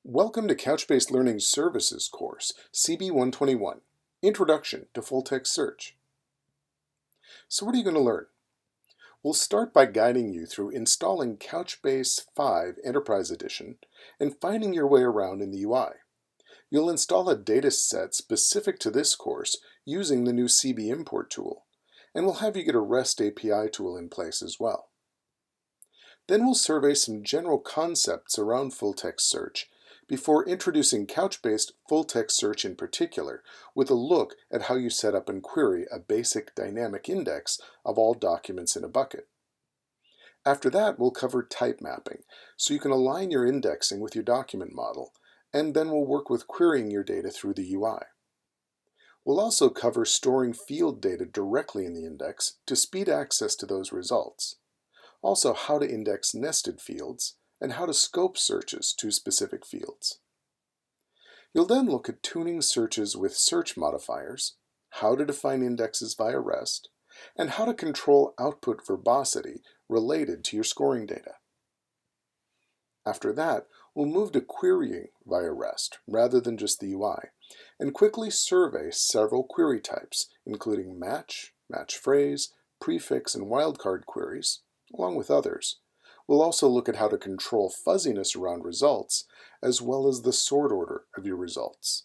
Welcome to Couchbase Learning Services course, CB121, Introduction to Full-Text Search. So what are you going to learn? We'll start by guiding you through installing Couchbase 5 Enterprise Edition and finding your way around in the UI. You'll install a data set specific to this course using the new CB import tool, and we'll have you get a REST API tool in place as well. Then we'll survey some general concepts around full-text search before introducing Couch-based full-text search in particular, with a look at how you set up and query a basic dynamic index of all documents in a bucket. After that, we'll cover type mapping, so you can align your indexing with your document model, and then we'll work with querying your data through the UI. We'll also cover storing field data directly in the index to speed access to those results. Also, how to index nested fields, and how to scope searches to specific fields. You'll then look at tuning searches with search modifiers, how to define indexes via REST, and how to control output verbosity related to your scoring data. After that, we'll move to querying via REST rather than just the UI, and quickly survey several query types, including match, match phrase, prefix, and wildcard queries, along with others. We'll also look at how to control fuzziness around results, as well as the sort order of your results.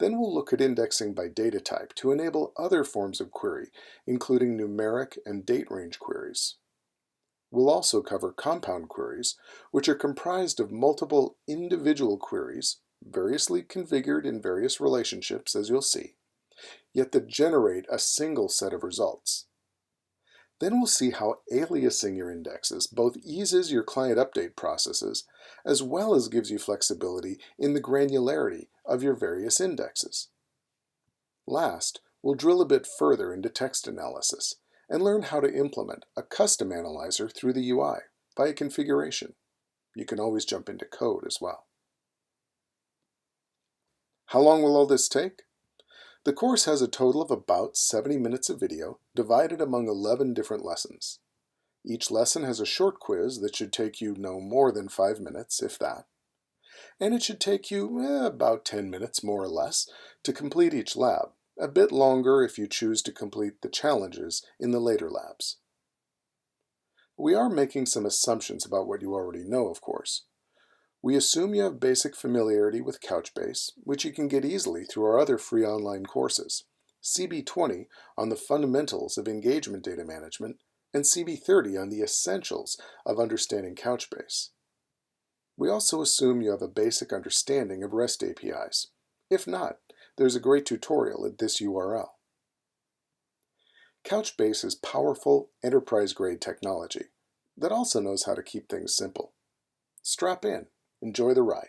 Then we'll look at indexing by data type to enable other forms of query, including numeric and date range queries. We'll also cover compound queries, which are comprised of multiple individual queries, variously configured in various relationships, as you'll see, yet that generate a single set of results. Then we'll see how aliasing your indexes both eases your client update processes, as well as gives you flexibility in the granularity of your various indexes. Last, we'll drill a bit further into text analysis and learn how to implement a custom analyzer through the UI via configuration. You can always jump into code as well. How long will all this take? The course has a total of about 70 minutes of video divided among 11 different lessons. Each lesson has a short quiz that should take you no more than 5 minutes, if that. And it should take you about 10 minutes, more or less, to complete each lab, a bit longer if you choose to complete the challenges in the later labs. We are making some assumptions about what you already know, of course. We assume you have basic familiarity with Couchbase, which you can get easily through our other free online courses, CB20 on the fundamentals of engagement data management, and CB30 on the essentials of understanding Couchbase. We also assume you have a basic understanding of REST APIs. If not, there's a great tutorial at this URL. Couchbase is powerful, enterprise-grade technology that also knows how to keep things simple. Strap in. Enjoy the ride.